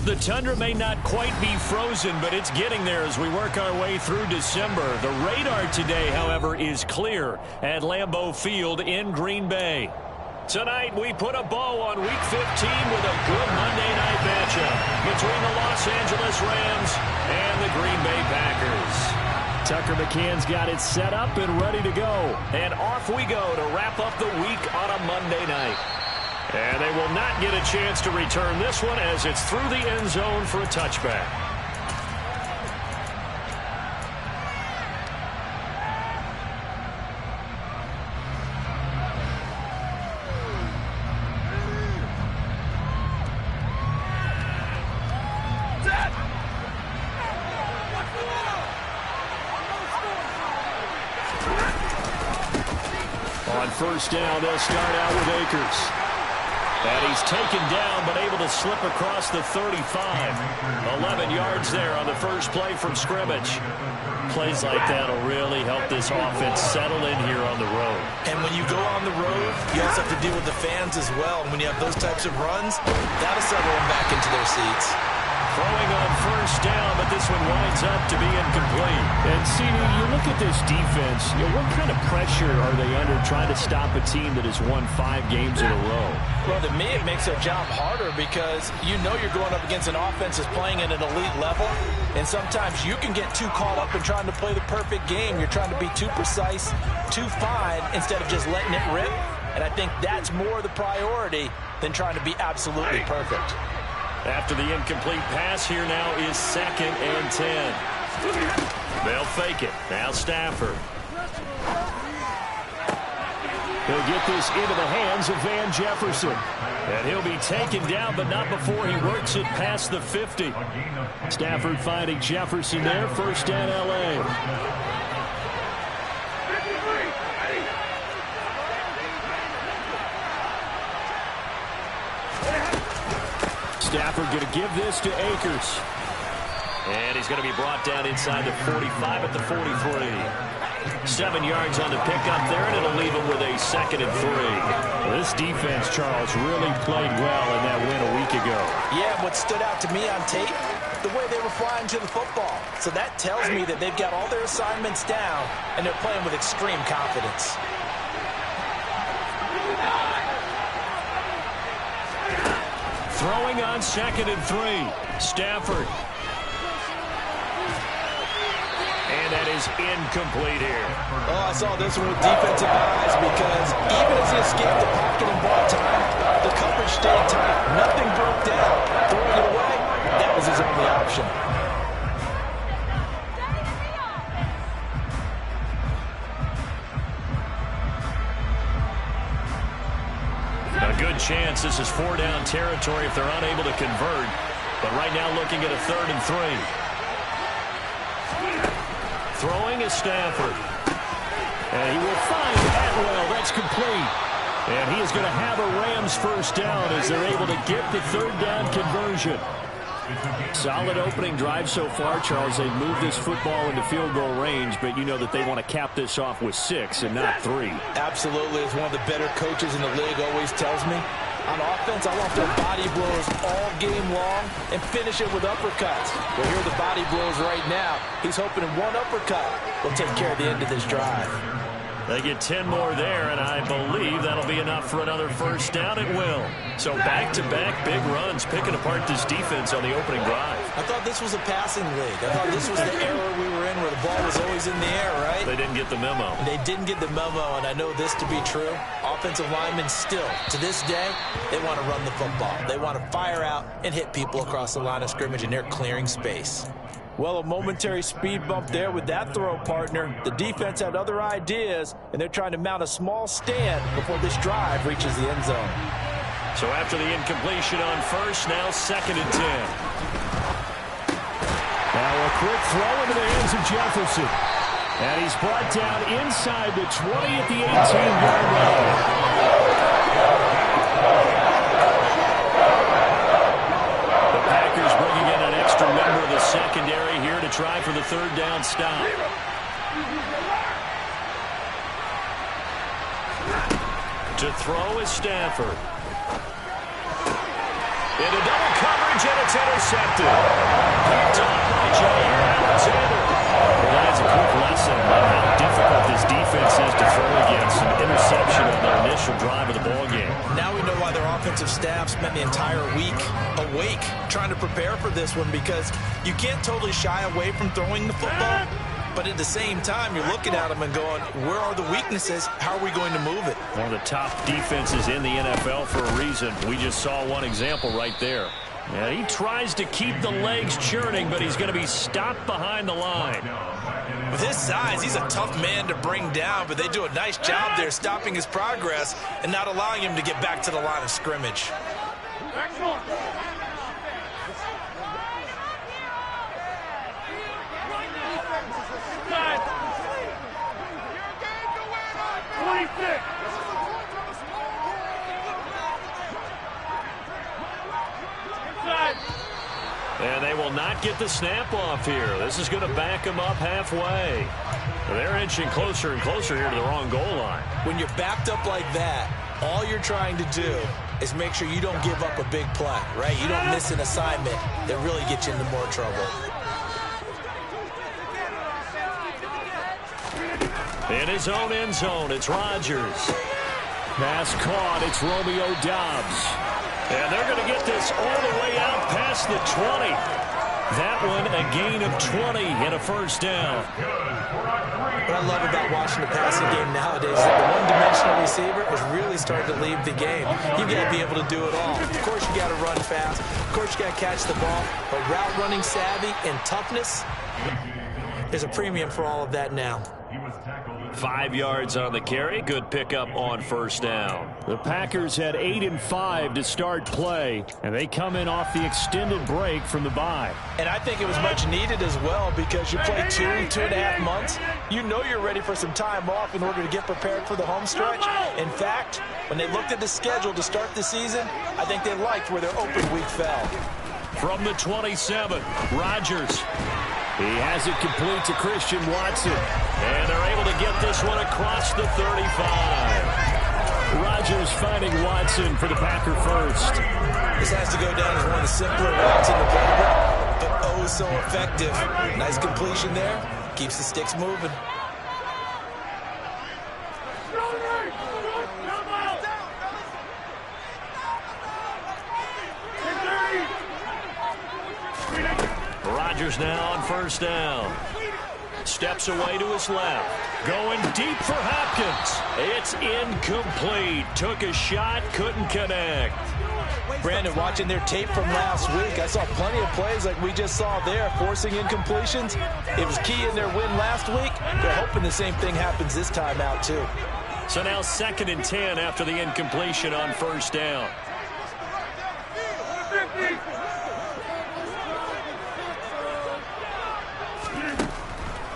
The tundra may not quite be frozen, but it's getting there as we work our way through December. The radar today, however, is clear at Lambeau Field in Green Bay. Tonight, we put a bow on Week 15 with a good Monday night matchup between the Los Angeles Rams and the Green Bay Packers. Tucker McCann's got it set up and ready to go. And off we go to wrap up the week on a Monday night. And they will not get a chance to return this one as it's through the end zone for a touchback. On first down, they'll start out with Akers. And he's taken down, but able to slip across the 35. 11 yards there on the first play from scrimmage. Plays like that will really help this offense settle in here on the road. And when you go on the road, you also have to deal with the fans as well. And when you have those types of runs, that'll settle them back into their seats. Throwing on first down, but this one winds up to be incomplete. And, CD, you look at this defense, what kind of pressure are they under trying to stop a team that has won 5 games in a row? Well, to me, it makes their job harder because you know you're going up against an offense that's playing at an elite level, and sometimes you can get too caught up in trying to play the perfect game. You're trying to be too precise, too fine, instead of just letting it rip. And I think that's more the priority than trying to be absolutely perfect. After the incomplete pass, here now is 2nd and 10. They'll fake it. Now Stafford. He'll get this into the hands of Van Jefferson. And he'll be taken down, but not before he works it past the 50. Stafford finding Jefferson there. First down, L.A. Stafford going to give this to Akers. And he's going to be brought down inside the 45 at the 43. 7 yards on the pickup there, and it'll leave him with a 2nd and 3. Well, this defense, Charles, really played well in that win a week ago. Yeah, what stood out to me on tape, the way they were flying to the football. So that tells me that they've got all their assignments down, and they're playing with extreme confidence. Throwing on 2nd and 3. Stafford. And that is incomplete here. Oh, I saw this one with defensive eyes because even as he escaped the pocket and bought time, the coverage stayed tight. Nothing broke down. Throwing it away, that was his only option. A good chance this is 4-down territory if they're unable to convert. But right now looking at a 3rd and 3. Throwing is Stafford. And he will find Atwell. That's complete. And he is going to have a Rams first down as they're able to get the 3rd down conversion. Solid opening drive so far, Charles. They've moved this football into field goal range, but you know that they want to cap this off with 6 and not 3. Absolutely. As one of the better coaches in the league always tells me, on offense, I want their body blows all game long and finish it with uppercuts. Well, here are the body blows right now. He's hoping in one uppercut will take care of the end of this drive. They get 10 more there, and I believe that'll be enough for another first down. It will. So back-to-back big runs, picking apart this defense on the opening drive. I thought this was a passing league. I thought this was the era we were in where the ball was always in the air, right? They didn't get the memo. They didn't get the memo, and I know this to be true. Offensive linemen still, to this day, they want to run the football. They want to fire out and hit people across the line of scrimmage, and they're clearing space. Well, a momentary speed bump there with that throw, partner. The defense had other ideas, and they're trying to mount a small stand before this drive reaches the end zone. So after the incompletion on first, now 2nd and 10. Now a quick throw into the hands of Jefferson. And he's brought down inside the 20 at the 18-yard line. Bringing in an extra member of the secondary here to try for the 3rd down stop. To throw is Stafford. Into double coverage, and it's intercepted. Picked off by Jair Alexander. Well, that's a quick lesson on how difficult this defense is to throw against. An interception on their initial drive of the ballgame. Now we know why their offensive staff spent the entire week awake trying to prepare for this one, because you can't totally shy away from throwing the football. But at the same time, you're looking at them and going, where are the weaknesses? How are we going to move it? One of the top defenses in the NFL for a reason. We just saw one example right there. And he tries to keep the legs churning, but he's going to be stopped behind the line. With his size, he's a tough man to bring down, but they do a nice job there stopping his progress and not allowing him to get back to the line of scrimmage. Excellent. And they will not get the snap off here. This is going to back them up halfway. They're inching closer and closer here to the wrong goal line. When you're backed up like that, all you're trying to do is make sure you don't give up a big play, right? You don't miss an assignment that really gets you into more trouble. In his own end zone, it's Rodgers. Pass caught, it's Romeo Doubs. And they're going to get this all the way out past the 20. That one a gain of 20 and a first down. What I love about watching the passing game nowadays is that the one-dimensional receiver is really starting to leave the game. You've got to be able to do it all. Of course, you got to run fast. Of course, you got to catch the ball. But route running savvy and toughness, there's a premium for all of that now. 5 yards on the carry. Good pickup on first down. The Packers had 8 and 5 to start play, and they come in off the extended break from the bye. And I think it was much needed as well, because you play 2.5 months. You know you're ready for some time off in order to get prepared for the home stretch. In fact, when they looked at the schedule to start the season, I think they liked where their open week fell. From the 27, Rodgers. He has it complete to Christian Watson. And they're able to get this one across the 35. Rodgers finding Watson for the Packer first. This has to go down as one of the simpler routes in the playbook, but oh so effective. Nice completion there. Keeps the sticks moving. Rodgers now on first down. Steps away to his left. Going deep for Hopkins. It's incomplete. Took a shot, couldn't connect. Brandon, watching their tape from last week, I saw plenty of plays like we just saw there, forcing incompletions. It was key in their win last week. They're hoping the same thing happens this time out, too. So now 2nd and 10 after the incompletion on first down.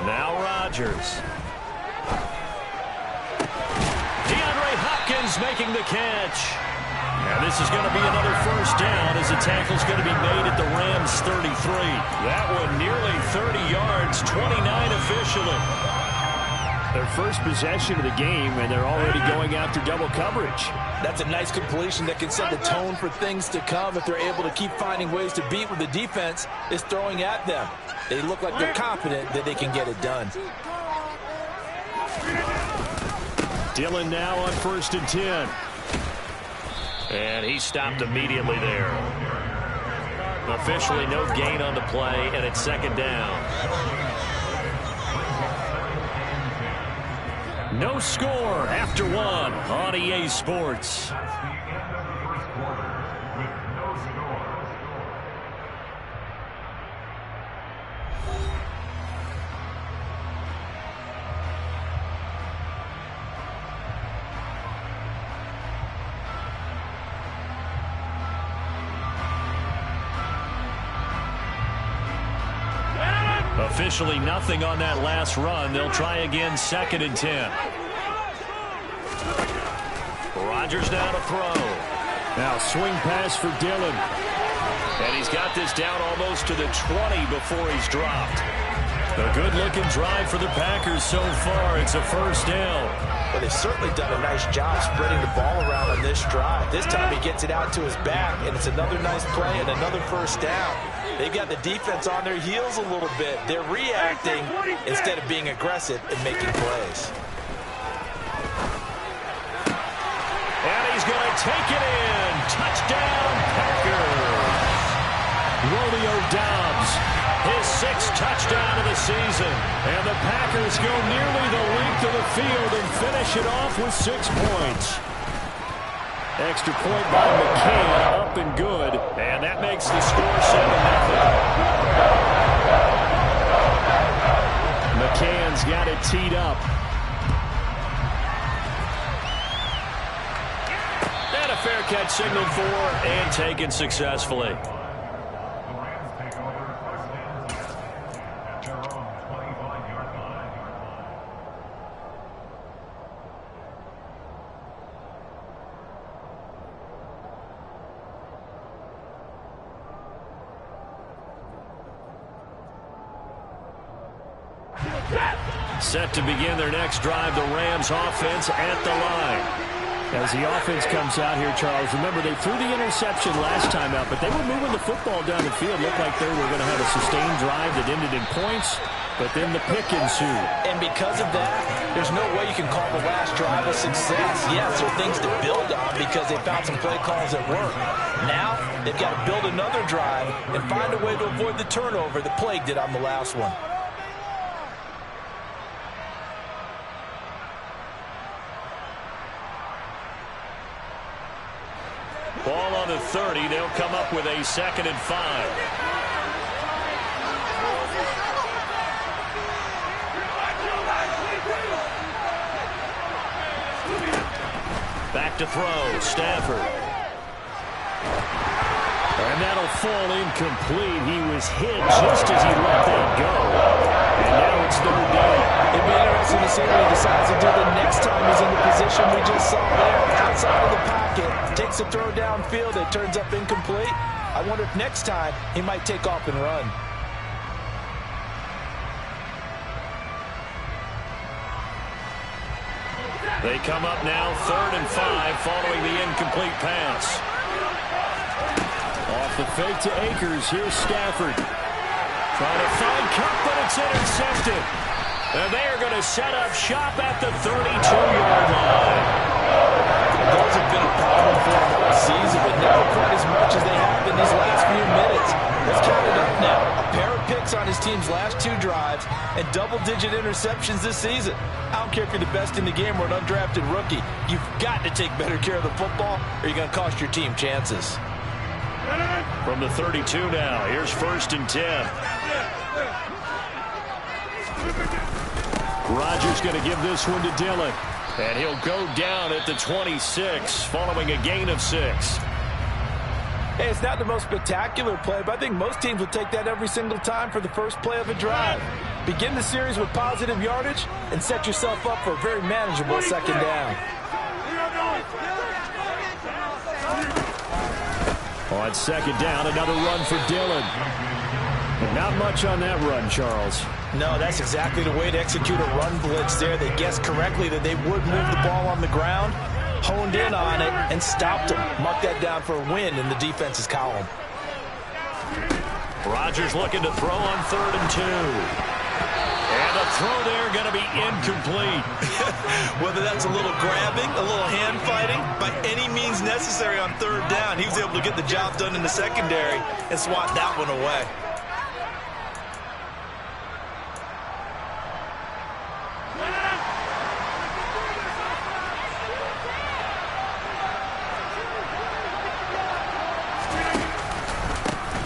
Now Rodgers. DeAndre Hopkins making the catch. And this is going to be another first down as the tackle's going to be made at the Rams 33. That one nearly 30 yards, 29 officially. Their first possession of the game, and they're already going after double coverage. That's a nice completion that can set the tone for things to come if they're able to keep finding ways to beat what the defense is throwing at them. They look like they're confident that they can get it done. Dillon now on 1st and 10. And he stopped immediately there. Officially no gain on the play, and it's 2nd down. No score after 1 on EA Sports. Officially nothing on that last run. They'll try again, 2nd and 10. Rodgers now to throw. Now swing pass for Dillon. And he's got this down almost to the 20 before he's dropped. A good-looking drive for the Packers so far. It's a first down. Well, they've certainly done a nice job spreading the ball around on this drive. This time he gets it out to his back, and it's another nice play and another first down. They've got the defense on their heels a little bit. They're reacting instead of being aggressive and making plays. And he's going to take it in. Touchdown, Packers. Romeo Doubs, his 6th touchdown of the season. And the Packers go nearly the length of the field and finish it off with 6 points. Extra point by McCann, up and good. And that makes the score 7-0. McCann's got it teed up. And a fair catch signaled for and taken successfully. Set to begin their next drive, the Rams offense at the line. As the offense comes out here, Charles, remember they threw the interception last time out, but they were moving the football down the field. Looked like they were going to have a sustained drive that ended in points, but then the pick ensued. And because of that, there's no way you can call the last drive a success. Yes, there are things to build on because they found some play calls that work. Now, they've got to build another drive and find a way to avoid the turnover that Plague did on the last one. Ball on the 30. They'll come up with a 2nd and 5. Back to throw. Stafford. And that'll fall incomplete. He was hit just as he let that go. And now it's 3rd down. It'd be interesting to see what he decides to do the next time he's in the position we just saw there. Outside of the pocket, takes a throw downfield, it turns up incomplete. I wonder if next time he might take off and run. They come up now 3rd and 5 following the incomplete pass. Off the fake to Akers. Here's Stafford. Trying to find Cup, but it's intercepted. And they are going to set up shop at the 32-yard line. Those have been a problem for them all season, but never quite as much as they have in these last few minutes. Let's count it up now. A pair of picks on his team's last 2 drives and double-digit interceptions this season. I don't care if you're the best in the game or an undrafted rookie. You've got to take better care of the football or you're going to cost your team chances. From the 32 now, here's 1st and 10. Rodgers going to give this one to Dillon. And he'll go down at the 26 following a gain of 6. Hey, it's not the most spectacular play, but I think most teams will take that every single time for the first play of a drive. Begin the series with positive yardage and set yourself up for a very manageable 2nd down. On 2nd down, another run for Dillon. But not much on that run, Charles. No, that's exactly the way to execute a run blitz there. They guessed correctly that they would move the ball on the ground, honed in on it, and stopped them. Mark that down for a win in the defense's column. Rodgers looking to throw on 3rd and 2. And the throw there going to be incomplete. Whether that's a little grabbing, a little hand fighting, by any means necessary on 3rd down, he was able to get the job done in the secondary and swat that one away.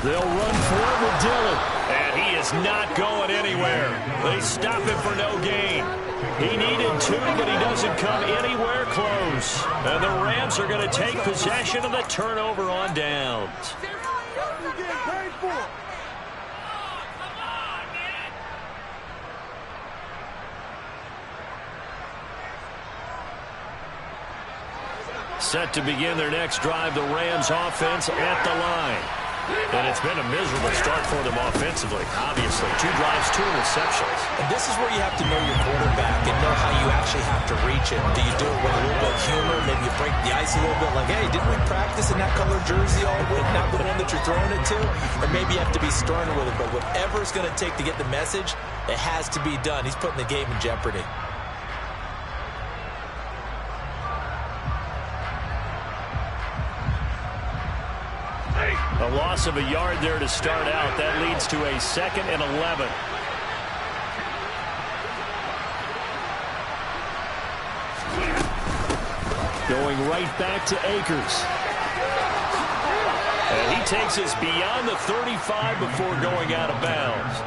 They'll run forward with Dillon. And he is not going anywhere. They stop him for no gain. He needed 2, but he doesn't come anywhere close. And the Rams are going to take possession of the turnover on downs. Set to begin their next drive, the Rams offense at the line. And it's been a miserable start for them offensively, obviously. 2 drives, 2 interceptions. And this is where you have to know your quarterback and know how you actually have to reach him. Do you do it with a little bit of humor? Maybe you break the ice a little bit like, hey, didn't we practice in that color jersey all week, not the one that you're throwing it to? Or maybe you have to be stern with it. But whatever it's going to take to get the message, it has to be done. He's putting the game in jeopardy. A loss of a yard there to start out. That leads to a 2nd and 11. Going right back to Akers. And he takes us beyond the 35 before going out of bounds.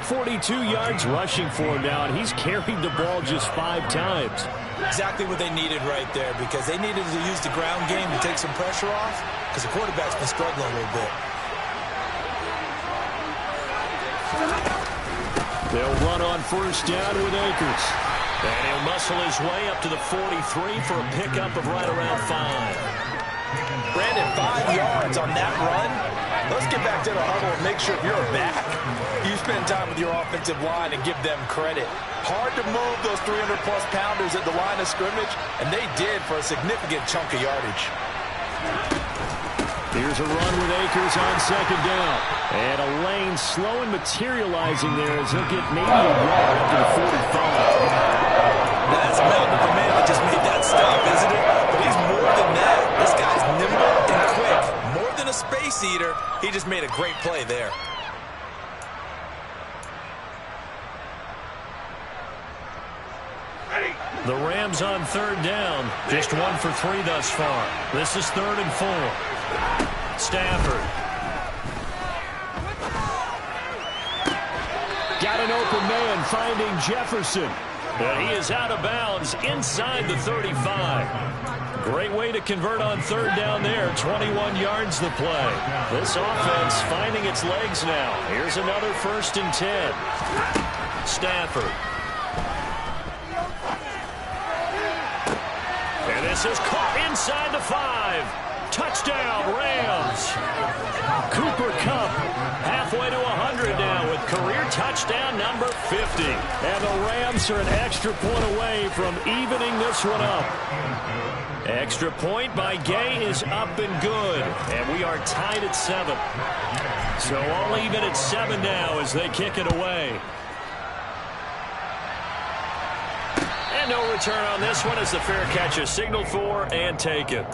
42 yards rushing for him now, and he's carried the ball just 5 times. Exactly what they needed right there, because they needed to use the ground game to take some pressure off, because the quarterback's been struggling a little bit. They'll run on first down with Akers. And he'll muscle his way up to the 43 for a pickup of right around 5. Brandon, 5 yards on that run. Let's get back to the huddle and make sure if you're back, you spend time with your offensive line and give them credit. Hard to move those 300-plus pounders at the line of scrimmage, and they did for a significant chunk of yardage. Here's a run with Akers on 2nd down. And a lane slow and materializing there as he'll get maybe a yard up to the 45. Now, that's a mountain of a man that just made that stop, isn't it? But he's more than that. This guy's nimble and quick. More than a space eater, he just made a great play there. The Rams on 3rd down. Just 1 for 3 thus far. This is 3rd and 4. Stafford. Got an open man finding Jefferson. And he is out of bounds inside the 35. Great way to convert on 3rd down there. 21 yards the play. This offense finding its legs now. Here's another 1st and 10. Stafford. And this is caught inside the 5. Touchdown, Rams. Cooper Kupp halfway to 100 now with career touchdown number 50. And the Rams are an extra point away from evening this one up. Extra point by Gay is up and good. And we are tied at 7. So all even at 7 now as they kick it away. And no return on this one as the fair catch is signaled for and taken.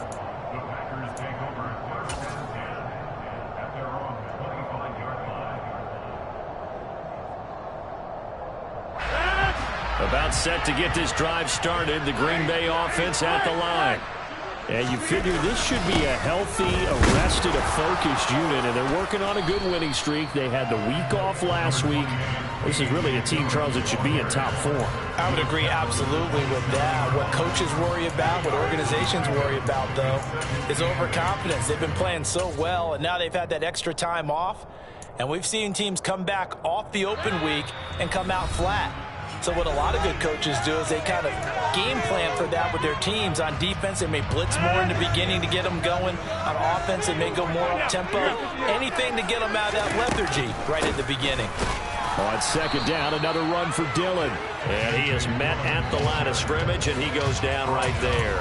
About set to get this drive started. The Green Bay offense at the line. And you figure this should be a healthy, arrested, a focused unit, and they're working on a good winning streak. They had the week off last week. This is really a team, Charles, that should be in top 4. I would agree absolutely with that. What coaches worry about, what organizations worry about, though, is overconfidence. They've been playing so well, and now they've had that extra time off. And we've seen teams come back off the open week and come out flat. So what a lot of good coaches do is they kind of game plan for that with their teams. On defense, they may blitz more in the beginning to get them going. On offense, they may go more up-tempo. Anything to get them out of that lethargy right at the beginning. On 2nd down, another run for Dillon. And he is met at the line of scrimmage, and he goes down right there.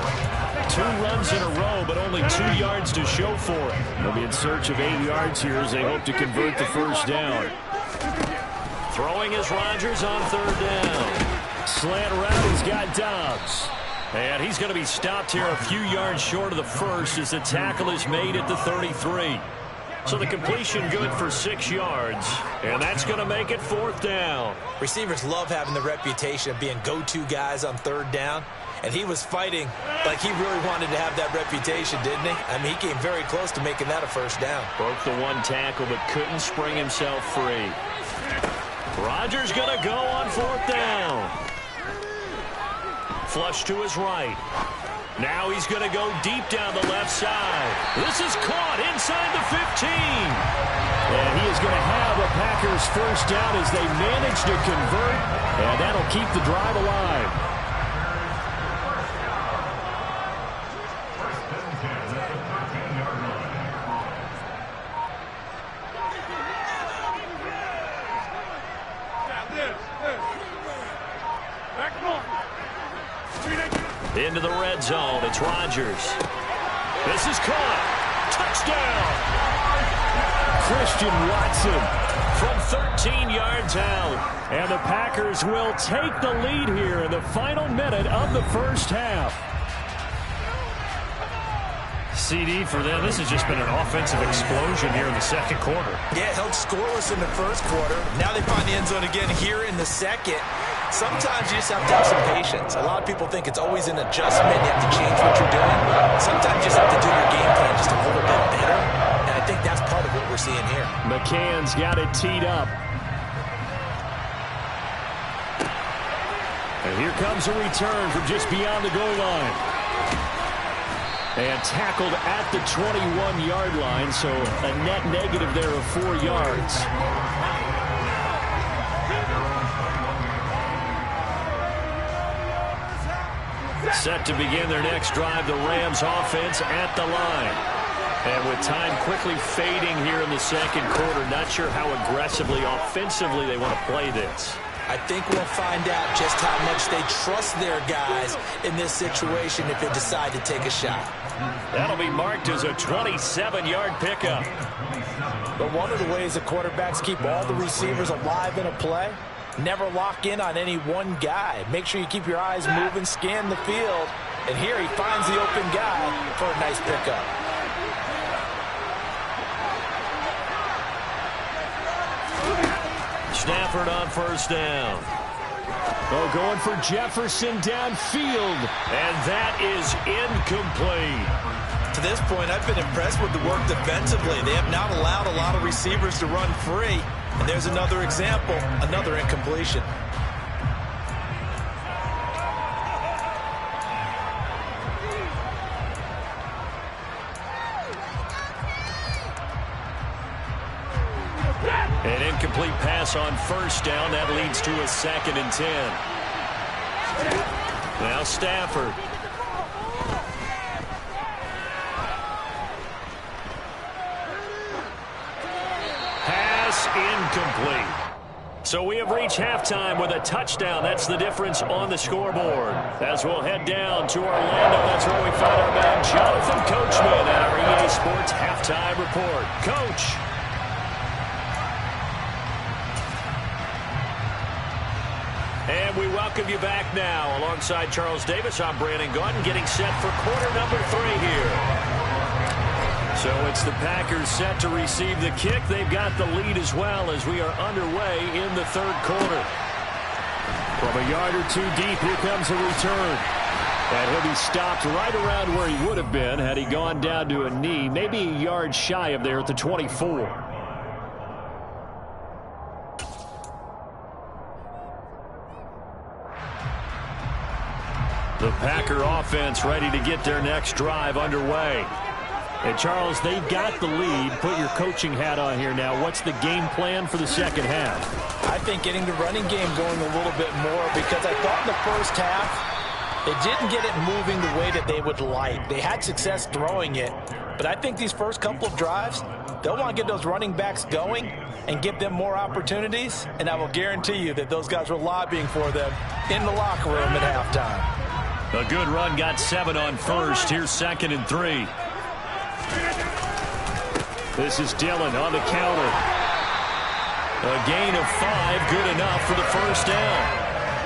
2 runs in a row, but only 2 yards to show for it. They'll be in search of 8 yards here as they hope to convert the first down. Throwing is Rodgers on 3rd down. Slant route, he's got Dobbs. And he's going to be stopped here a few yards short of the first as the tackle is made at the 33. So the completion good for 6 yards. And that's going to make it 4th down. Receivers love having the reputation of being go-to guys on 3rd down. And he was fighting like he really wanted to have that reputation, didn't he? I mean, he came very close to making that a first down. Broke the 1 tackle but couldn't spring himself free. Rodgers going to go on 4th down. Flush to his right. Now he's going to go deep down the left side. This is caught inside the 15. And he is going to have a Packers first down as they manage to convert. And that'll keep the drive alive. Into the red zone. It's Rodgers. This is caught. Touchdown. Christian Watson from 13 yards out. And the Packers will take the lead here in the final minute of the first half. CD for them. This has just been an offensive explosion here in the second quarter. Yeah, held scoreless in the first quarter. Now they find the end zone again here in the second. Sometimes you just have to have some patience. A lot of people think it's always an adjustment. You have to change what you're doing. Sometimes you just have to do your game plan just a little bit better. And I think that's part of what we're seeing here. McCann's got it teed up. And here comes a return from just beyond the goal line. And tackled at the 21-yard line, so a net negative there of 4 yards. Set to begin their next drive, the Rams offense at the line. And with time quickly fading here in the second quarter, not sure how aggressively, offensively they want to play this. I think we'll find out just how much they trust their guys in this situation if they decide to take a shot. That'll be marked as a 27-yard pickup. But one of the ways the quarterbacks keep all the receivers alive in a play, never lock in on any one guy. Make sure you keep your eyes moving, scan the field. And here he finds the open guy for a nice pickup. Stafford on first down. Oh, going for Jefferson downfield. And that is incomplete. To this point, I've been impressed with the work defensively. They have not allowed a lot of receivers to run free. And there's another example, another incompletion. An incomplete pass on first down. That leads to a 2nd and 10. Now Stafford. Pass incomplete. So we have reached halftime with a touchdown. That's the difference on the scoreboard. As we'll head down to Orlando, that's where we find our man Jonathan Coachman at our EA Sports Halftime Report. Coach. And we welcome you back now. Alongside Charles Davis, I'm Brandon Gaudin, getting set for quarter number 3 here. So it's the Packers set to receive the kick. They've got the lead as well as we are underway in the third quarter. From a yard or two deep, here comes a return. And he'll be stopped right around where he would have been had he gone down to a knee, maybe a yard shy of there at the 24. The Packer offense ready to get their next drive underway. And Charles, they've got the lead. Put your coaching hat on here now. What's the game plan for the second half? I think getting the running game going a little bit more, because I thought in the first half they didn't get it moving the way that they would like. They had success throwing it, but I think these first couple of drives, they'll want to get those running backs going and give them more opportunities, and I will guarantee you that those guys were lobbying for them in the locker room at halftime. A good run, got 7 on first. Here's 2nd and 3. This is Dillon on the counter. A gain of 5, good enough for the first down.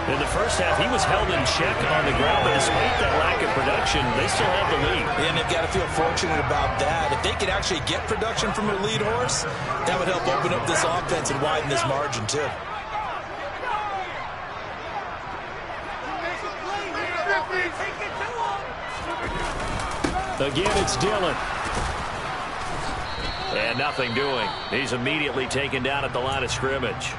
In the first half, he was held in check on the ground, but despite that lack of production, they still have the lead. And they've got to feel fortunate about that. If they could actually get production from their lead horse, that would help open up this offense and widen this margin, too. Again, it's Dillon. And nothing doing. He's immediately taken down at the line of scrimmage.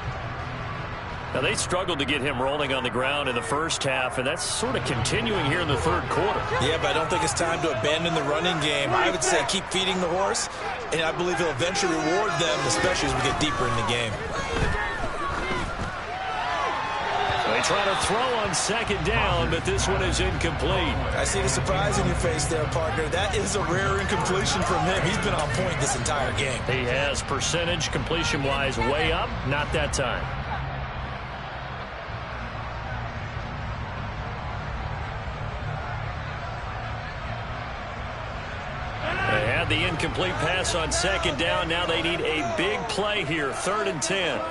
Now, they struggled to get him rolling on the ground in the first half, and that's sort of continuing here in the third quarter. Yeah, but I don't think it's time to abandon the running game. I would say keep feeding the horse, and I believe he'll eventually reward them, especially as we get deeper in the game. They try to throw on 2nd down, but this one is incomplete. I see the surprise in your face there, partner. That is a rare incompletion from him. He's been on point this entire game. He has percentage completion-wise way up, not that time. Had the incomplete pass on second down. Now they need a big play here. 3rd and 10.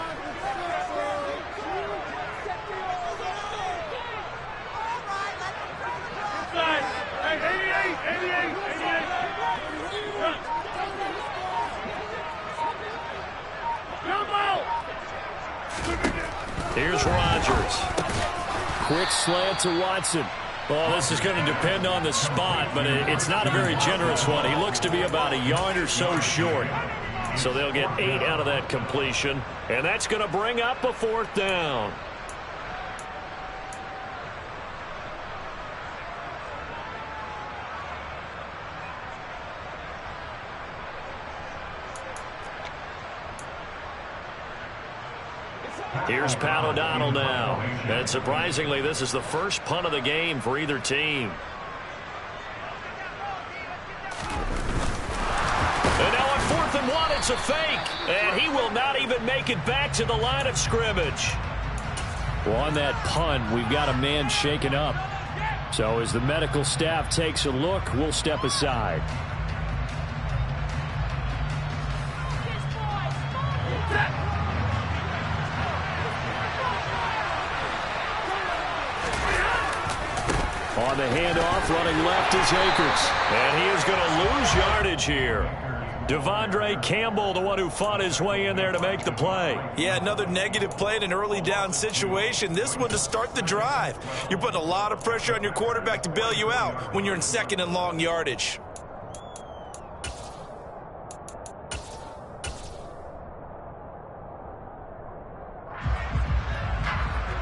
Here's Rodgers. Quick slant to Watson. Well, this is going to depend on the spot, but it's not a very generous one. He looks to be about a yard or so short. So they'll get 8 out of that completion, and that's going to bring up a 4th down. Here's Pat O'Donnell now. And surprisingly, this is the first punt of the game for either team. And now on 4th and 1, it's a fake. And he will not even make it back to the line of scrimmage. Well, on that punt, we've got a man shaken up. So as the medical staff takes a look, we'll step aside. On the handoff, running left is Akers. And he is going to lose yardage here. Devondre Campbell, the one who fought his way in there to make the play. Yeah, another negative play in an early down situation. This one to start the drive. You're putting a lot of pressure on your quarterback to bail you out when you're in 2nd and long yardage.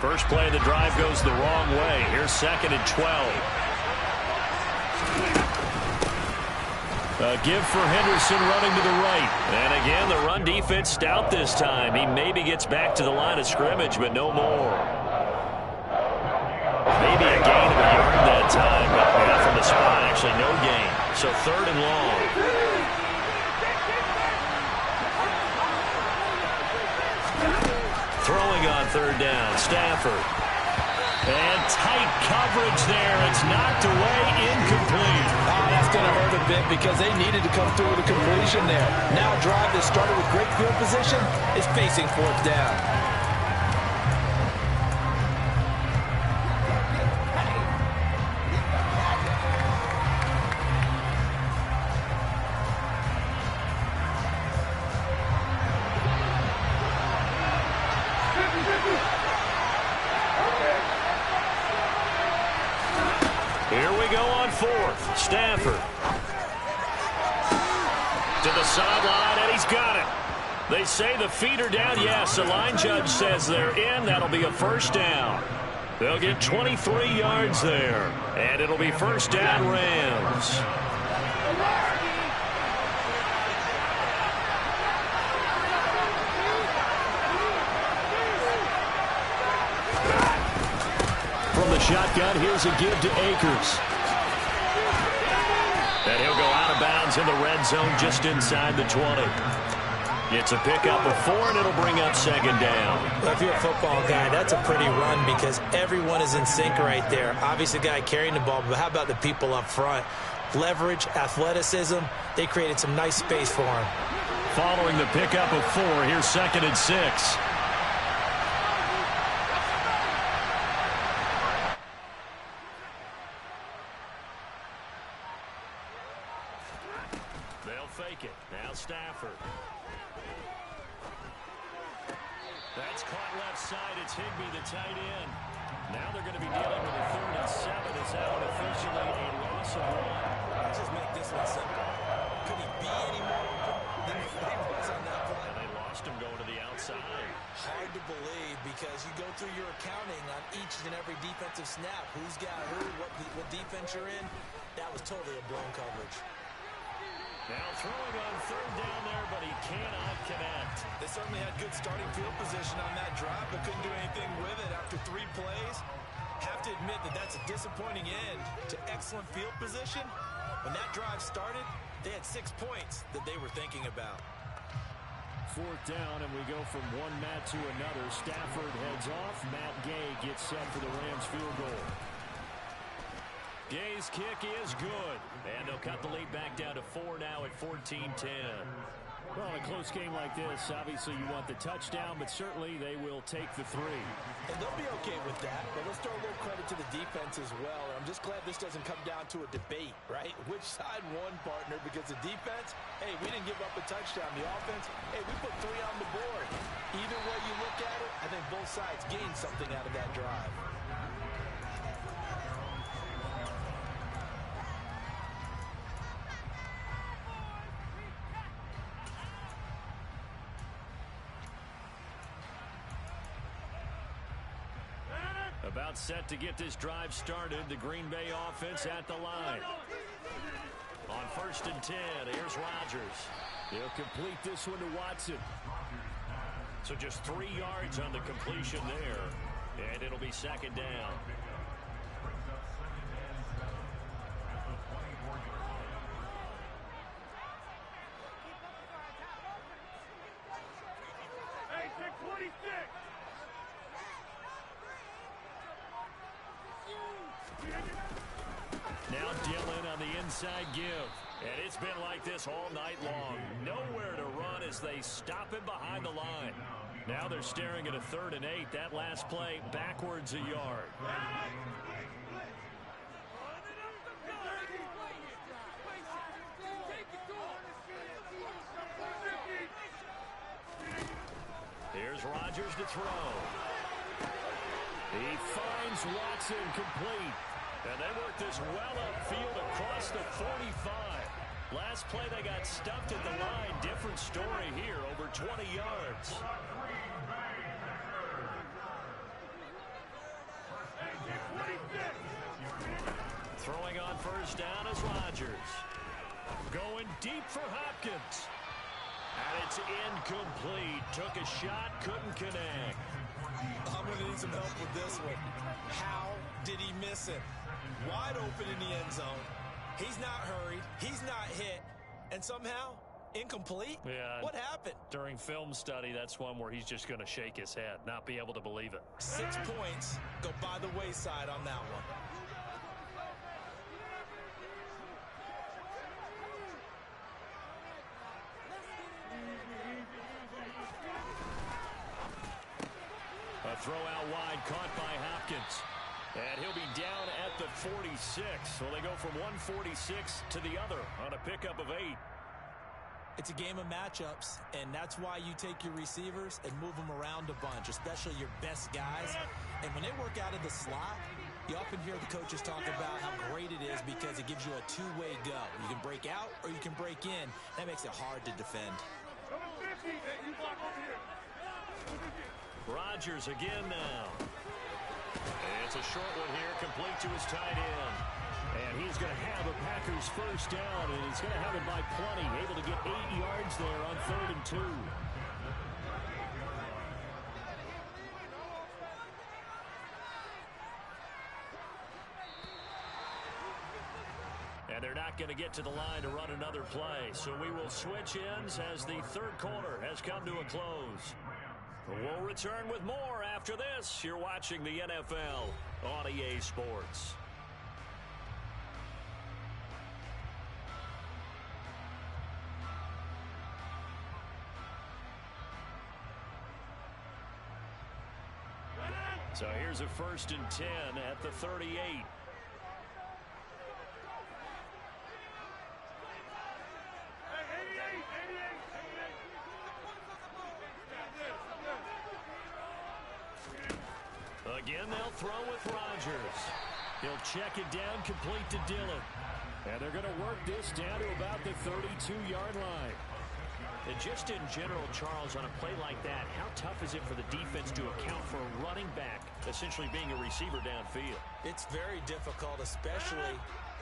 First play of the drive goes the wrong way. Here's 2nd and 12. A give for Henderson running to the right. And again, the run defense stout this time. He maybe gets back to the line of scrimmage, but no more. Maybe a gain of a yard that time, but not from the spot. Actually, no gain. So 3rd and long. Throwing on 3rd down, Stafford. And tight coverage there. It's knocked away, incomplete. Oh, that's going to hurt a bit because they needed to come through with a completion there. Now a drive that started with great field position is facing 4th down. Here we go on 4th. Stafford. To the sideline, and he's got it. They say the feet are down. Yes, the line judge says they're in. That'll be a 1st down. They'll get 23 yards there. And it'll be 1st down, Rams. From the shotgun, here's a give to Akers. And he'll go out of bounds in the red zone just inside the 20. It's a pickup of 4, and it'll bring up 2nd down. Well, if you're a football guy, that's a pretty run because everyone is in sync right there. Obviously, the guy carrying the ball, but how about the people up front? Leverage, athleticism, they created some nice space for him. Following the pickup of 4, here's 2nd and 6. They'll fake it. Now Stafford. That's caught left side. It's Higbee, the tight end. Now they're going to be dealing with a 3rd and 7. Is that one officially a loss of 1? Let's just make this one simple. Could he be any more than he was on that play? And they lost him going to the outside. Hard to believe because you go through your accounting on each and every defensive snap. Who's got who, what defense you're in. That was totally a blown coverage. Now throwing on 3rd down there, but he cannot connect. They certainly had good starting field position on that drive, but couldn't do anything with it after 3 plays. Have to admit that that's a disappointing end to excellent field position. When that drive started, they had 6 points that they were thinking about. 4th down, and we go from one mat to another. Stafford heads off. Matt Gay gets set for the Rams field goal. Gay's His kick is good. And they'll cut the lead back down to 4 now at 14-10. Well, in a close game like this, obviously you want the touchdown, but certainly they will take the 3. And they'll be okay with that, but let's throw a little credit to the defense as well. And I'm just glad this doesn't come down to a debate, right? Which side won, partner? Because the defense, hey, we didn't give up a touchdown. The offense, hey, we put 3 on the board. Either way you look at it, I think both sides gained something out of that drive. About set to get this drive started. The Green Bay offense at the line. On 1st and 10, here's Rodgers. He'll complete this one to Watson. So just 3 yards on the completion there. And it'll be 2nd down. Hey, 626. Now Dillon on the inside give. And it's been like this all night long. Nowhere to run as they stop him behind the line. Now they're staring at a 3rd and 8. That last play backwards a yard. Here's Rodgers to throw. He finds Watson complete. And they work this well upfield across the 45. Last play they got stuffed at the line. Different story here, over 20 yards. Throwing on 1st down is Rodgers. Going deep for Hopkins. And it's incomplete. Took a shot, couldn't connect. I'm going to need some help with this one. How did he miss it? Wide open in the end zone. He's not hurried. He's not hit. And somehow, incomplete? Yeah. What happened? During film study, that's one where he's just going to shake his head, not be able to believe it. 6 points go by the wayside on that one. A throw out wide caught by Hopkins. And he'll be down at the 46. So they go from 146 to the other on a pickup of 8. It's a game of matchups, and that's why you take your receivers and move them around a bunch, especially your best guys. And when they work out of the slot, you often hear the coaches talk about how great it is because it gives you a 2-way go. You can break out or you can break in. That makes it hard to defend. Rodgers again now. And it's a short one here, complete to his tight end. And he's going to have a Packers 1st down, and he's going to have it by plenty. Able to get 8 yards there on 3rd and 2. And they're not going to get to the line to run another play. So we will switch ends as the 3rd quarter has come to a close. We'll return with more after this. You're watching the NFL on EA Sports. So here's a 1st and 10 at the 38. Again, they'll throw with Rodgers. He'll check it down, complete to Dillon. And they're going to work this down to about the 32-yard line. And just in general, Charles, on a play like that, how tough is it for the defense to account for a running back essentially being a receiver downfield? It's very difficult, especially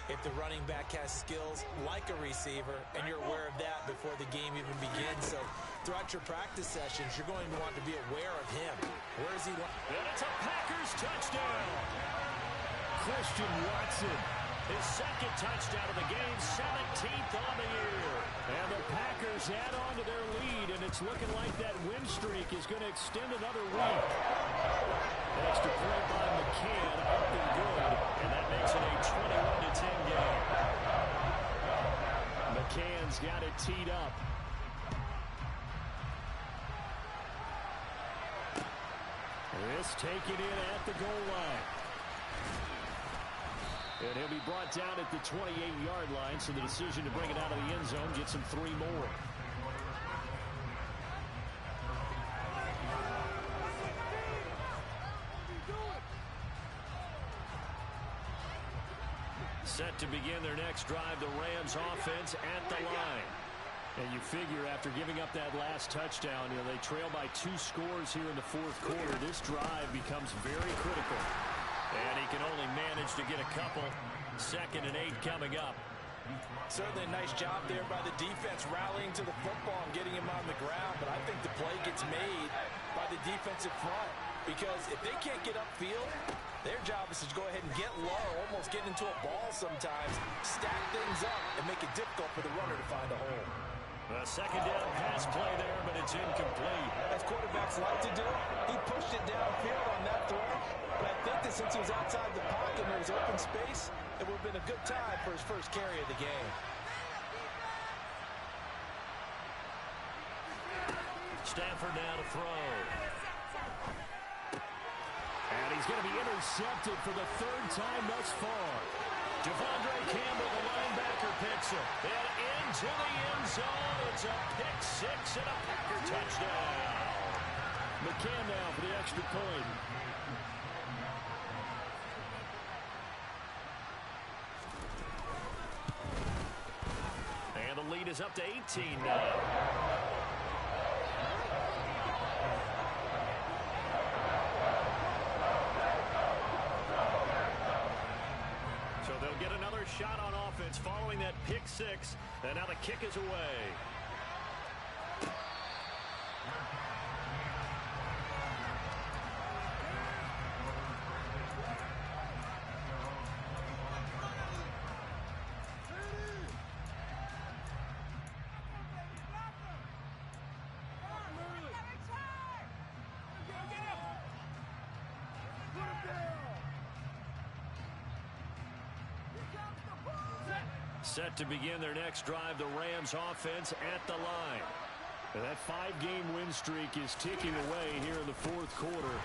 if the running back has skills like a receiver, and you're aware of that before the game even begins. So throughout your practice sessions, you're going to want to be aware of him. Where is he? And it's a Packers touchdown. Christian Watson. His 2nd touchdown of the game, 17th on the year. And the Packers add on to their lead, and it's looking like that win streak is going to extend another week. Extra point by McCann, up and good, and that makes it a 21-10 teed up. This taken in at the goal line. And he'll be brought down at the 28-yard line, so the decision to bring it out of the end zone gets him 3 more. Set to begin their next drive, the Rams offense at the line. And you figure after giving up that last touchdown, they trail by 2 scores here in the 4th quarter. This drive becomes very critical. And he can only manage to get a couple. 2nd and 8 coming up. Certainly a nice job there by the defense rallying to the football and getting him on the ground. But I think the play gets made by the defensive front. Because if they can't get upfield, their job is to go ahead and get low, almost get into a ball sometimes, stack things up, and make it difficult for the runner to find a hole. A 2nd down pass play there, but it's incomplete. As quarterbacks like to do, he pushed it downfield on that throw. But I think that since he was outside the pocket and there was open space, it would have been a good time for his first carry of the game. Stafford now to throw. And he's going to be intercepted for the 3rd time thus far. Devondre Campbell, the linebacker, picks it. And into the end zone. It's a pick 6 and a Packer touchdown. McCann now for the extra point. And the lead is up to 18 now. So they'll get another shot on offense following that pick 6. And now the kick is away. Set to begin their next drive, the Rams offense at the line. And that 5-game win streak is ticking away here in the 4th quarter.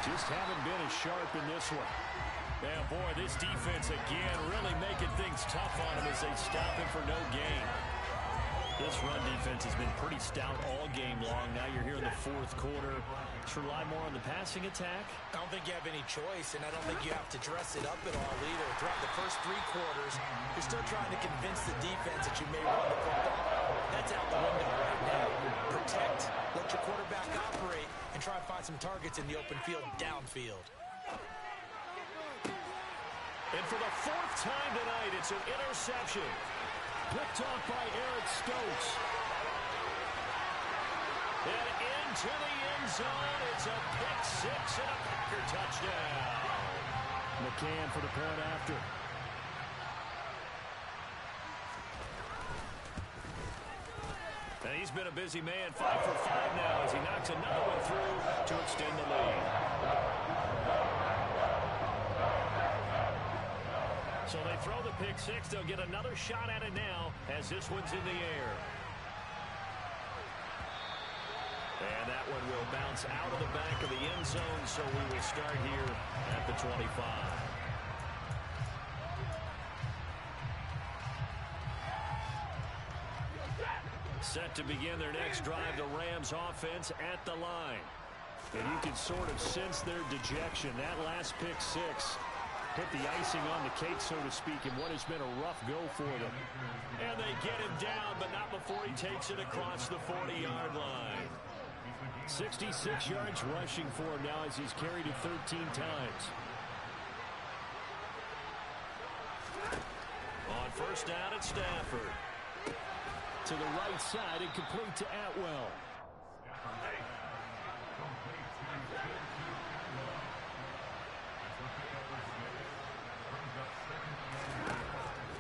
Just haven't been as sharp in this one. Yeah, boy, this defense again really making things tough on him as they stop him for no gain. This run defense has been pretty stout all game long. Now you're here in the 4th quarter. Just rely more on the passing attack. I don't think you have any choice, and I don't think you have to dress it up at all either. Throughout the first 3 quarters, you're still trying to convince the defense that you may run the football. That's out the window right now. Protect, let your quarterback operate, and try to find some targets in the open field downfield. And for the 4th time tonight, it's an interception. Picked off by Eric Stokes. And into the end zone, it's a pick 6 and a Packer touchdown. McCann for the point after. And he's been a busy man, 5 for 5 now as he knocks another one through to extend the lead. So they throw the pick 6. They'll get another shot at it now as this one's in the air. And that one will bounce out of the back of the end zone, so we will start here at the 25. Set to begin their next drive, the Rams offense at the line. And you can sort of sense their dejection. That last pick 6 put the icing on the cake, so to speak, in what has been a rough go for them. And they get him down, but not before he takes it across the 40-yard line. 66 yards rushing for him now as he's carried it 13 times. On first down, it's Stafford. To the right side and complete to Atwell.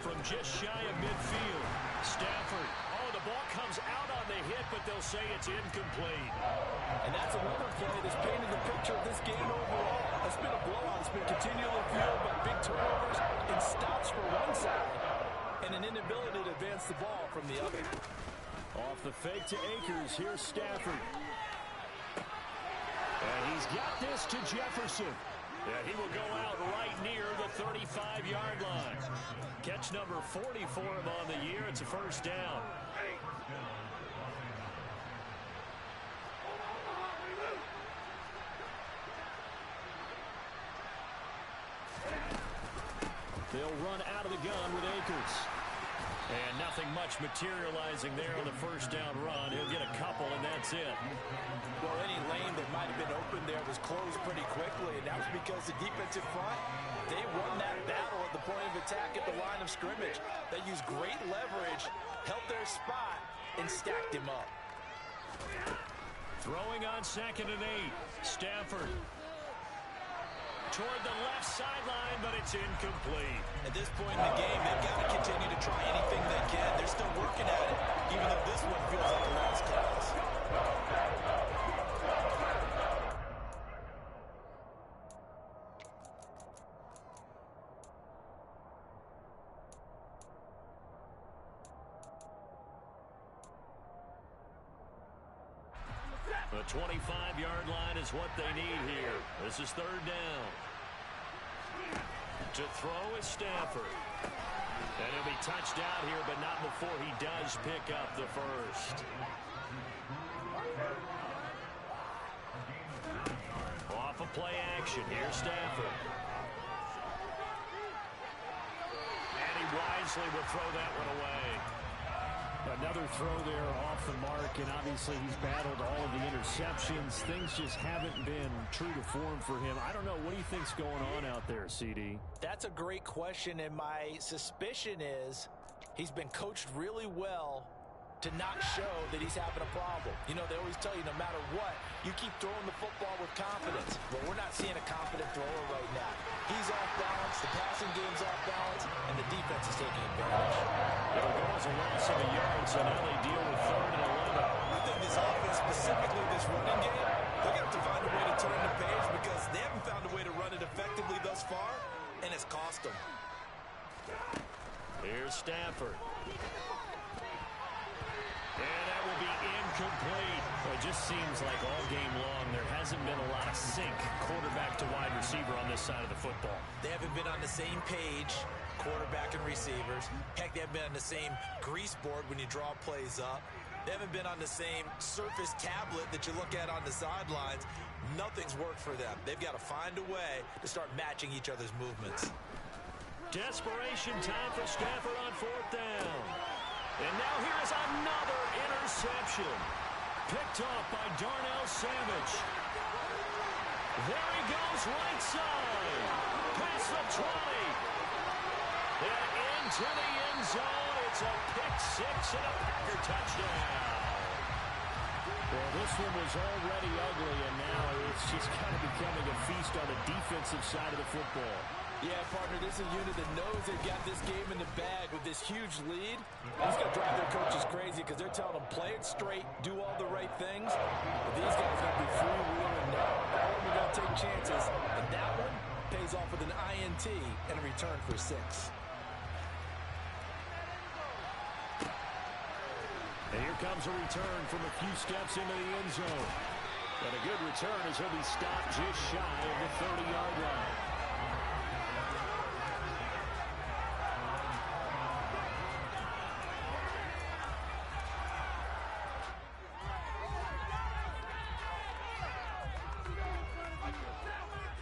From just shy of midfield, Stafford. Oh, the ball comes out on the hit, but they'll say it's incomplete. And that's another play that's painted the picture of this game overall. It's been a blowout. It's been continually fueled by big turnovers and stops for one side. and an inability to advance the ball from the other. Off the fake to Akers, here's Stafford. And he's got this to Jefferson. And he will go out right near the 35-yard line. Catch number 40 for him on the year. It's a first down. They'll run out of the gun with Akers. And nothing much materializing there on the first down run. He'll get a couple, and that's it. Well, any lane that might have been open there was closed pretty quickly, and that was because the defensive front, they won that battle at the point of attack at the line of scrimmage. They used great leverage, held their spot, and stacked him up. Throwing on 2nd and 8. Stafford. Toward the left sideline, but it's incomplete. At this point in the game, they've got to continue to try anything they can. They're still working at it, even though this one feels like a lost cause. The 25-yard line is what they need here. This is 3rd down. To throw is Stafford. And he'll be touched out here, but not before he does pick up the first. Off of play action. Here's Stafford. And he wisely will throw that one away. Another throw there off the mark, and obviously he's battled all of the interceptions. Things just haven't been true to form for him. I don't know. What do you think's going on out there, CD? That's a great question, and my suspicion is he's been coached really well to not show that he's having a problem. You know, they always tell you no matter what, you keep throwing the football with confidence. Well, we're not seeing a confident thrower right now. He's off balance, the passing game's off balance, and the defense is taking advantage. It'll go as a loss of a yard, so now they deal with 3rd and 11. I think this offense, specifically this running game, they're going to have to find a way to turn the page because they haven't found a way to run it effectively thus far, and it's cost them. Here's Stafford. And that will be incomplete. Well, it just seems like all game long there hasn't been a lot of sync quarterback to wide receiver on this side of the football. They haven't been on the same page, quarterback and receivers. Heck, they haven't been on the same grease board when you draw plays up. They haven't been on the same surface tablet that you look at on the sidelines. Nothing's worked for them. They've got to find a way to start matching each other's movements. Desperation time for Stafford on 4th down. And now here's another interception. Picked off by Darnell Savage. There he goes, right side. Past the 20. And into the end zone. It's a pick-6 and a Packer touchdown. Well, this one was already ugly, and now it's just kind of becoming a feast on the defensive side of the football. Yeah, partner, this is a unit that knows they've got this game in the bag with this huge lead. It's going to drive their coaches crazy because they're telling them play it straight, do all the right things. But these guys are going to be freewheeling now. All of them are going to take chances, and that one pays off with an INT and a return for 6. And here comes a return from a few steps into the end zone. And a good return as he'll be stopped just shy of the 30-yard line.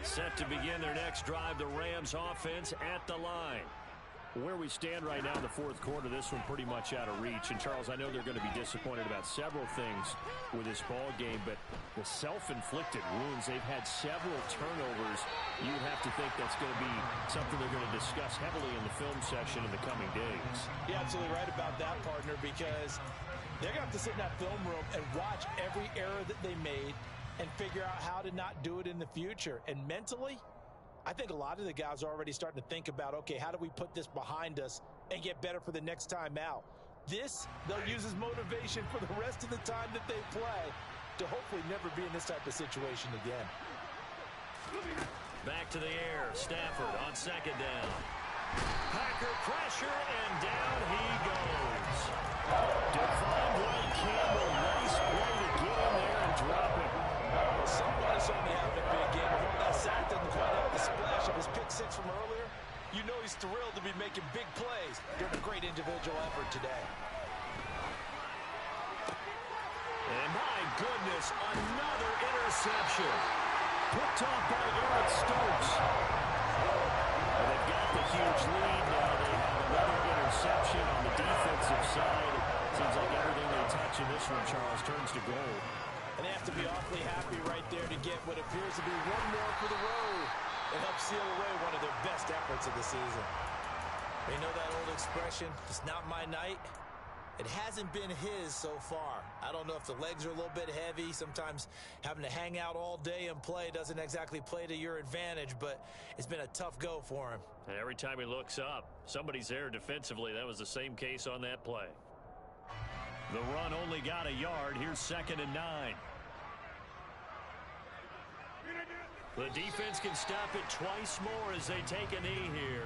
Set to begin their next drive, the Rams offense at the line. Where we stand right now in the 4th quarter, this one pretty much out of reach. And, Charles, I know they're going to be disappointed about several things with this ball game, but the self-inflicted wounds, they've had several turnovers. You would have to think that's going to be something they're going to discuss heavily in the film session in the coming days. You're absolutely right about that, partner, because they're going to have to sit in that film room and watch every error that they made and figure out how to not do it in the future. And mentally, I think a lot of the guys are already starting to think about, okay, how do we put this behind us and get better for the next time out? This, they'll use as motivation for the rest of the time that they play to hopefully never be in this type of situation again. Back to the air. Stafford on 2nd down. Packer pressure, and down he goes. Defined right Campbell. Nice play to get in there and drop it. Somebody's certainly having a big game. Although that sack didn't quite have the splash of his pick six from earlier, you know he's thrilled to be making big plays during a great individual effort today. And my goodness, another interception. Picked off by Eric Stokes. Well, they've got the huge lead now. They have another interception on the defensive side. Seems like everything they touch in this one, Charles, turns to gold. And they have to be awfully happy right there to get what appears to be one more for the road and help seal away one of their best efforts of the season. They know that old expression, it's not my night. It hasn't been his so far. I don't know if the legs are a little bit heavy. Sometimes having to hang out all day and play doesn't exactly play to your advantage, but it's been a tough go for him. And every time he looks up, somebody's there defensively. That was the same case on that play. The run only got a yard. Here's 2nd and 9. The defense can stop it twice more as they take a knee here.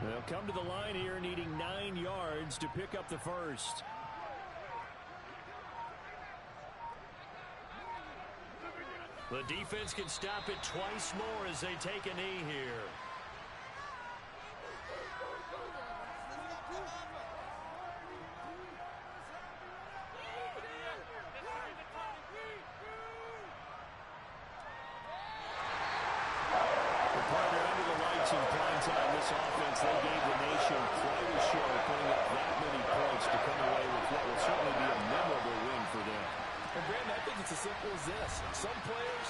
They'll come to the line here needing 9 yards to pick up the first. The defense can stop it twice more as they take a knee here. In prime time, this offense, they gave the nation quite a show, putting up that many points to come away with what will certainly be a memorable win for them. And Brandon, I think it's as simple as this. Some players,